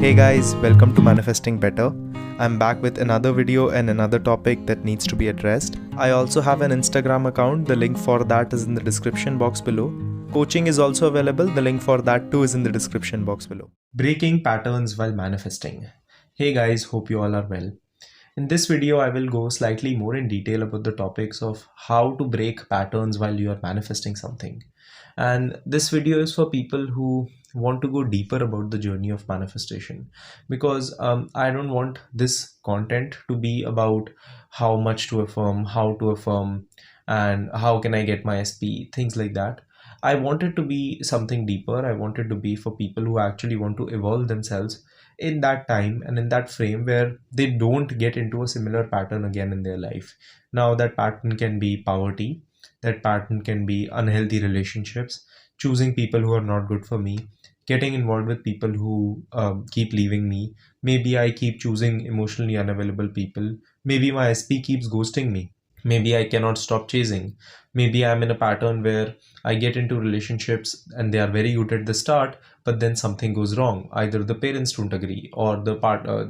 Hey guys, welcome to Manifesting Better. I'm back with another video and another topic that needs to be addressed. I also have an Instagram account, the link for that is in the description box below. Coaching is also available, the link for that too is in the description box below. Breaking patterns while manifesting. Hey guys, hope you all are well. In this video, I will go slightly more in detail about the topics of how to break patterns while you are manifesting something. And this video is for people who want to go deeper about the journey of manifestation, because I don't want this content to be about how much to affirm, how to affirm, and how can I get my SP, things like that. I want it to be something deeper. I want it to be for people who actually want to evolve themselves in that time and in that frame where they don't get into a similar pattern again in their life. Now, that pattern can be poverty, that pattern can be unhealthy relationships, choosing people who are not good for me, getting involved with people who keep leaving me. Maybe I keep choosing emotionally unavailable people. Maybe my SP keeps ghosting me. Maybe I cannot stop chasing. Maybe I'm in a pattern where I get into relationships and they are very good at the start, but then something goes wrong. Either the parents don't agree, or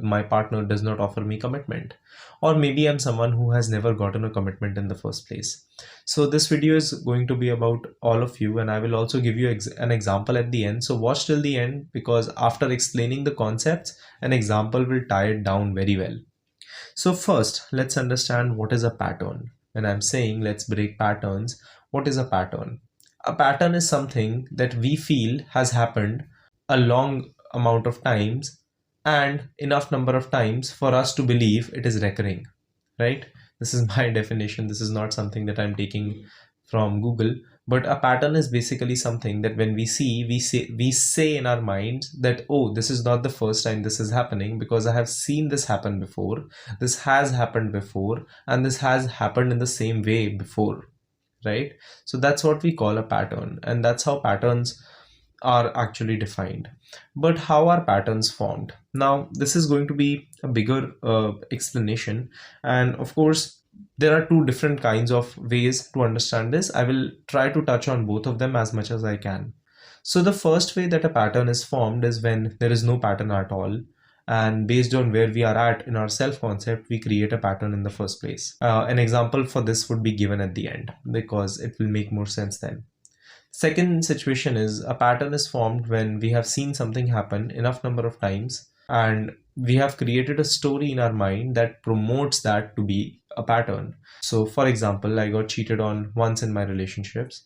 my partner does not offer me commitment, or maybe I'm someone who has never gotten a commitment in the first place. So this video is going to be about all of you, and I will also give you an example at the end. So watch till the end, because after explaining the concepts, an example will tie it down very well. So first, let's understand what is a pattern. When I'm saying let's break patterns, what is a pattern? A pattern is something that we feel has happened a long amount of times and enough number of times for us to believe it is recurring, right? This is my definition. This is not something that I'm taking from Google, but a pattern is basically something that when we say in our minds that, oh, this is not the first time this is happening, because I have seen this happen before, this has happened before, and this has happened in the same way before, right? So that's what we call a pattern, and that's how patterns are actually defined. But how are patterns formed? Now, this is going to be a bigger explanation, and of course there are two different kinds of ways to understand this. I will try to touch on both of them as much as I can. So the first way that a pattern is formed is when there is no pattern at all, and based on where we are at in our self concept, we create a pattern in the first place. An example for this would be given at the end, because it will make more sense then. Second situation is a pattern is formed when we have seen something happen enough number of times, and we have created a story in our mind that promotes that to be a pattern. So for example, I got cheated on once in my relationships.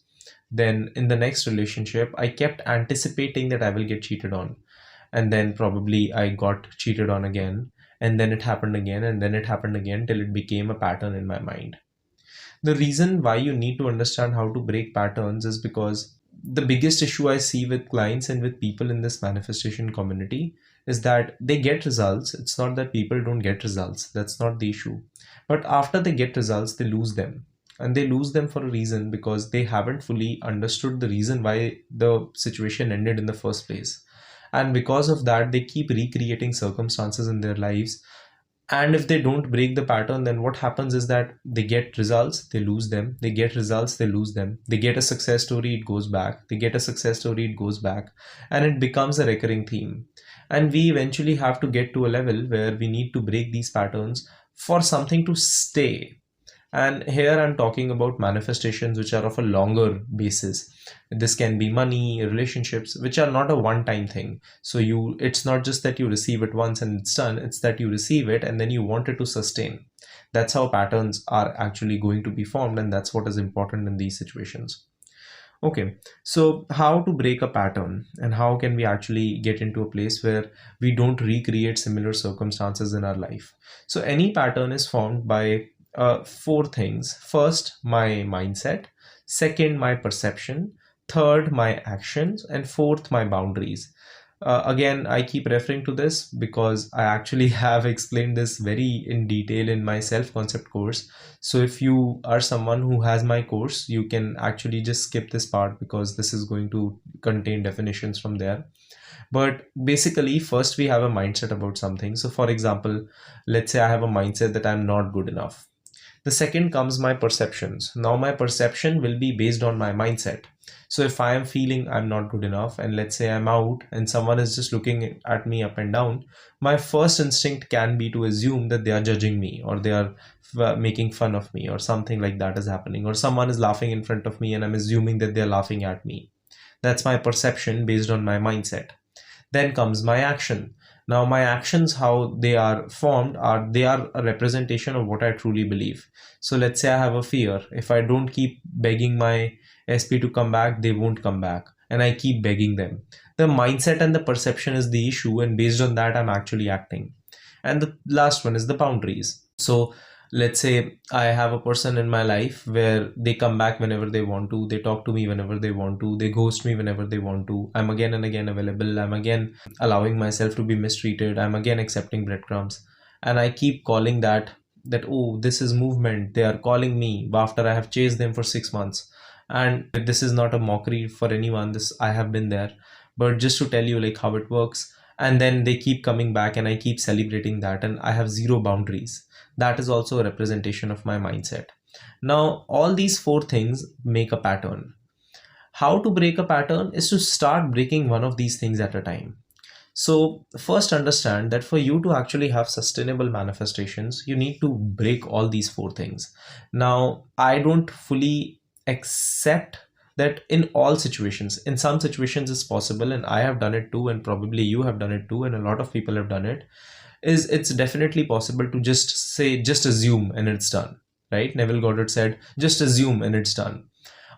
Then in the next relationship, I kept anticipating that I will get cheated on. And then probably I got cheated on again. And then it happened again. And then it happened again till it became a pattern in my mind. The reason why you need to understand how to break patterns is because the biggest issue I see with clients and with people in this manifestation community is that they get results. It's not that people don't get results. That's not the issue. But after they get results, they lose them. And they lose them for a reason, because they haven't fully understood the reason why the situation ended in the first place. And because of that, they keep recreating circumstances in their lives. And if they don't break the pattern, then what happens is that they get results, they lose them. They get results, they lose them. They get a success story, it goes back. They get a success story, it goes back. And it becomes a recurring theme. And we eventually have to get to a level where we need to break these patterns for something to stay. And here I'm talking about manifestations which are of a longer basis. This can be money, relationships, which are not a one-time thing. So it's not just that you receive it once and it's done. It's that you receive it and then you want it to sustain. That's how patterns are actually going to be formed, and that's what is important in these situations. Okay, so how to break a pattern, and how can we actually get into a place where we don't recreate similar circumstances in our life? So any pattern is formed by four things. First, my mindset. Second, my perception. Third, my actions. And fourth, my boundaries. Again, I keep referring to this because I actually have explained this very in detail in my self-concept course. So if you are someone who has my course, you can actually just skip this part, because this is going to contain definitions from there. But basically, first we have a mindset about something. So for example, let's say I have a mindset that I'm not good enough. The second comes my perceptions. Now my perception will be based on my mindset. So if I am feeling I'm not good enough, and let's say I'm out and someone is just looking at me up and down, my first instinct can be to assume that they are judging me, or they are making fun of me, or something like that is happening, or someone is laughing in front of me and I'm assuming that they're laughing at me. That's my perception based on my mindset. Then comes my action. Now my actions, how they are formed, they are a representation of what I truly believe. So let's say I have a fear. If I don't keep begging my SP to come back, they won't come back, and I keep begging them. The mindset and the perception is the issue, and based on that I'm actually acting. And the last one is the boundaries. So let's say I have a person in my life where they come back whenever they want to, they talk to me whenever they want to, they ghost me whenever they want to, I'm again and again available, I'm again allowing myself to be mistreated, I'm again accepting breadcrumbs, and I keep calling that oh, this is movement, they are calling me after I have chased them for 6 months. And this is not a mockery for anyone, this I have been there, but just to tell you like how it works. And then they keep coming back and I keep celebrating that, and I have zero boundaries. That is also a representation of my mindset. Now, all these four things make a pattern. How to break a pattern is to start breaking one of these things at a time. So first understand that for you to actually have sustainable manifestations, you need to break all these four things. Now, I don't fully accept that in all situations. In some situations it's possible, and I have done it too, and probably you have done it too, and a lot of people have done it. It's definitely possible to just assume and it's done, right? Neville Goddard said, just assume and it's done.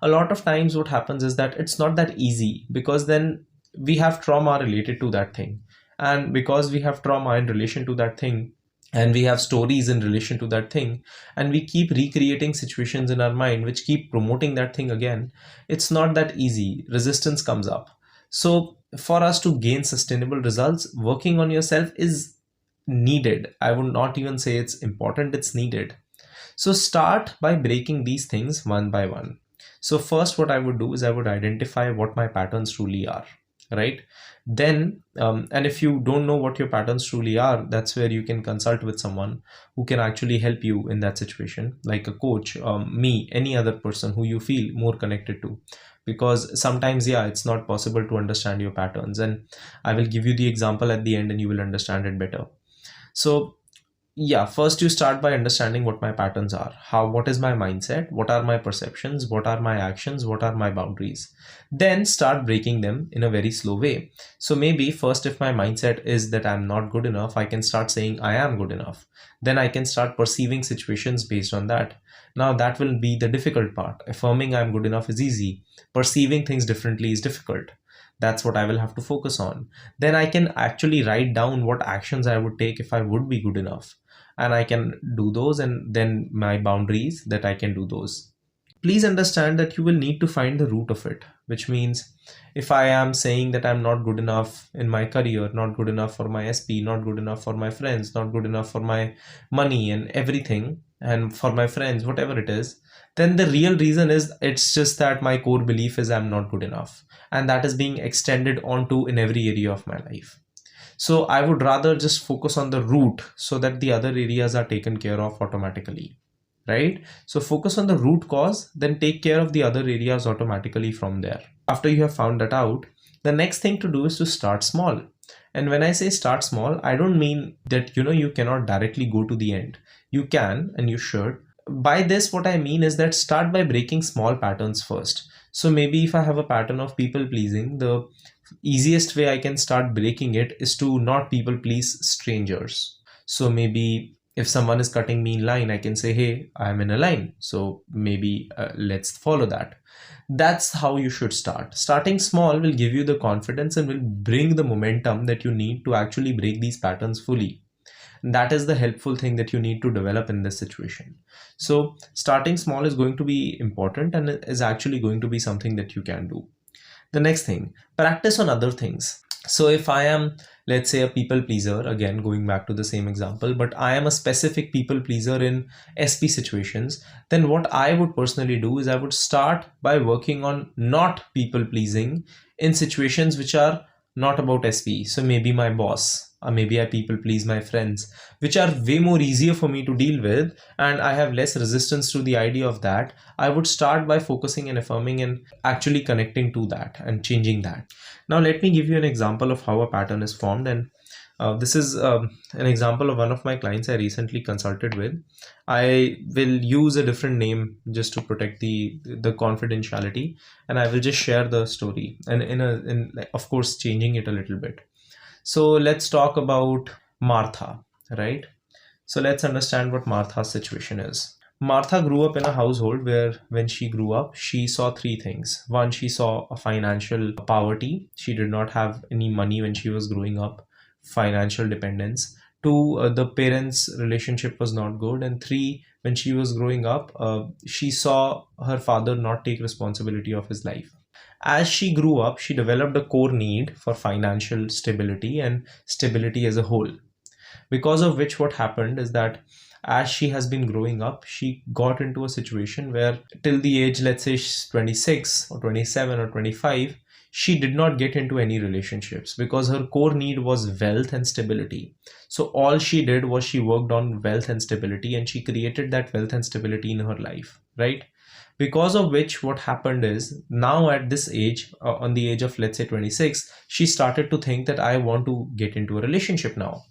A lot of times what happens is that it's not that easy, because then we have trauma related to that thing, and because we have trauma in relation to that thing, and we have stories in relation to that thing, and we keep recreating situations in our mind which keep promoting that thing again, it's not that easy. Resistance comes up. So for us to gain sustainable results, working on yourself is needed. I would not even say it's important, it's needed. So start by breaking these things one by one. So first what I would do is I would identify what my patterns truly are, right? Then and if you don't know what your patterns truly are, that's where you can consult with someone who can actually help you in that situation, like a coach, me, any other person who you feel more connected to. Because sometimes, yeah, it's not possible to understand your patterns, and I will give you the example at the end and you will understand it better. So yeah, first you start by understanding what my patterns are. What is my mindset? What are my perceptions? What are my actions? What are my boundaries? Then start breaking them in a very slow way. So maybe first, if my mindset is that I'm not good enough, I can start saying I am good enough. Then I can start perceiving situations based on that. Now that will be the difficult part. Affirming I'm good enough is easy. Perceiving things differently is difficult. That's what I will have to focus on. Then I can actually write down what actions I would take if I would be good enough, and I can do those, and then my boundaries, that I can do those. Please understand that you will need to find the root of it, which means if I am saying that I'm not good enough in my career, not good enough for my SP, not good enough for my friends, not good enough for my money and everything, and for my friends, whatever it is, then the real reason is it's just that my core belief is I'm not good enough, and that is being extended onto in every area of my life. So I would rather just focus on the root so that the other areas are taken care of automatically, right? So focus on the root cause, then take care of the other areas automatically from there. After you have found that out, the next thing to do is to start small. And when I say start small, I don't mean that you cannot directly go to the end. You can, and you should. By this, what I mean is that start by breaking small patterns first. So maybe if I have a pattern of people pleasing, the easiest way I can start breaking it is to not people please strangers. So maybe if someone is cutting me in line, I can say, hey, I'm in a line, so maybe let's follow that. That's how you should start. Starting small will give you the confidence and will bring the momentum that you need to actually break these patterns fully. That is the helpful thing that you need to develop in this situation. So starting small is going to be important, and is actually going to be something that you can do. The next thing, practice on other things. So if I am, let's say, a people pleaser, again going back to the same example, but I am a specific people pleaser in SP situations, then what I would personally do is I would start by working on not people pleasing in situations which are not about SP. So maybe my boss, maybe I people please my friends, which are way more easier for me to deal with, and I have less resistance to the idea of that, I would start by focusing and affirming and actually connecting to that and changing that. Now let me give you an example of how a pattern is formed, and this is an example of one of my clients I recently consulted with. I will use a different name just to protect the confidentiality, and I will just share the story, and of course changing it a little bit. So let's talk about Martha, right? So let's understand what Martha's situation is. Martha grew up in a household where when she grew up, she saw three things. One, she saw a financial poverty. She did not have any money when she was growing up, financial dependence. Two, the parents' relationship was not good. And three, when she was growing up, she saw her father not take responsibility of his life. As she grew up, she developed a core need for financial stability and stability as a whole. Because of which, what happened is that as she has been growing up, she got into a situation where till the age, let's say 26 or 27 or 25, she did not get into any relationships because her core need was wealth and stability. So all she did was she worked on wealth and stability, and she created that wealth and stability in her life, right? Because of which, what happened is now at this age, on the age of let's say 26, she started to think that I want to get into a relationship now.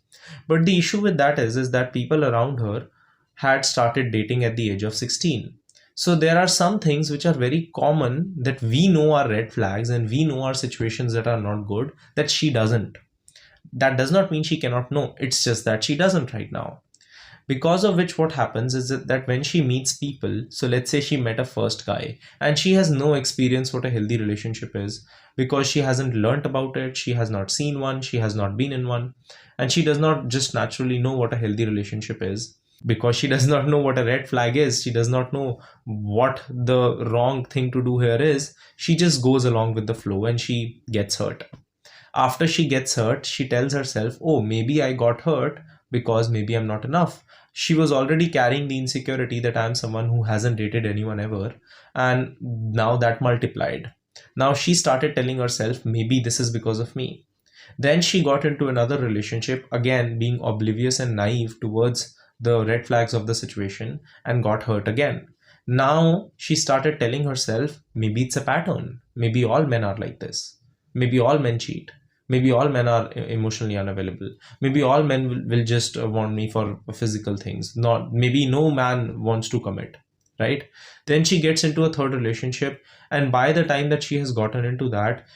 But the issue with that is that people around her had started dating at the age of 16. So there are some things which are very common that we know are red flags and we know are situations that are not good that she doesn't. That does not mean she cannot know. It's just that she doesn't right now. Because of which, what happens is that when she meets people, so let's say she met a first guy and she has no experience what a healthy relationship is, because she hasn't learnt about it, she has not seen one, she has not been in one, and she does not just naturally know what a healthy relationship is, because she does not know what a red flag is, she does not know what the wrong thing to do here is, she just goes along with the flow and she gets hurt. After she gets hurt, she tells herself, oh, maybe I got hurt because maybe I'm not enough. She was already carrying the insecurity that I'm someone who hasn't dated anyone ever, and now that multiplied. Now she started telling herself, maybe this is because of me. Then she got into another relationship, again being oblivious and naive towards the red flags of the situation, and got hurt again. Now she started telling herself, maybe it's a pattern. Maybe all men are like this. Maybe all men cheat. Maybe all men are emotionally unavailable. Maybe all men will just want me for physical things. Maybe no man wants to commit, right? Then she gets into a third relationship, and by the time that she has gotten into that,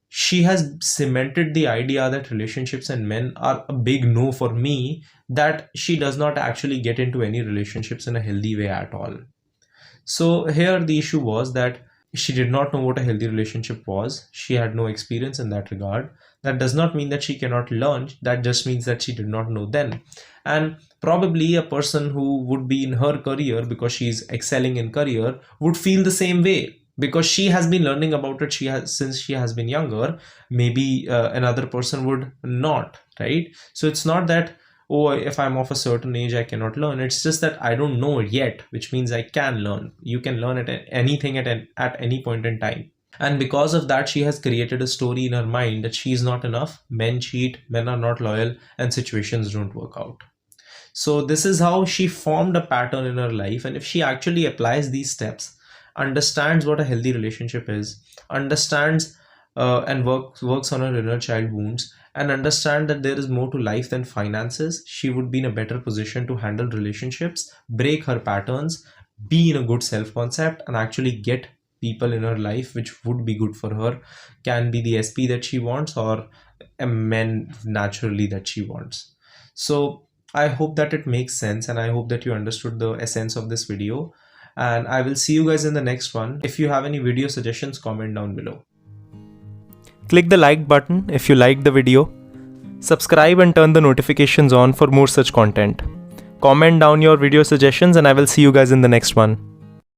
she has cemented the idea that relationships and men are a big no for me, that she does not actually get into any relationships in a healthy way at all. So here the issue was that she did not know what a healthy relationship was. She had no experience in that regard. That does not mean that she cannot learn. That just means that she did not know then. And probably a person who would be in her career because she's excelling in career would feel the same way, because she has been learning about it since she has been younger. Maybe another person would not, right? So it's not that, oh, if I'm of a certain age I cannot learn. It's just that I don't know yet, which means I can learn. You can learn at anything at any point in time. And because of that, she has created a story in her mind that she is not enough, men cheat, men are not loyal, and situations don't work out. So this is how she formed a pattern in her life. And if she actually applies these steps, understands what a healthy relationship is, understands and works on her inner child wounds, and understand that there is more to life than finances, she would be in a better position to handle relationships, break her patterns, be in a good self-concept, and actually get people in her life which would be good for her. Can be the SP that she wants, or a man naturally that she wants. So I hope that it makes sense, and I hope that you understood the essence of this video, and I will see you guys in the next one. If you have any video suggestions, comment down below. Click the like button if you liked the video. Subscribe and turn the notifications on for more such content. Comment down your video suggestions, and I will see you guys in the next one.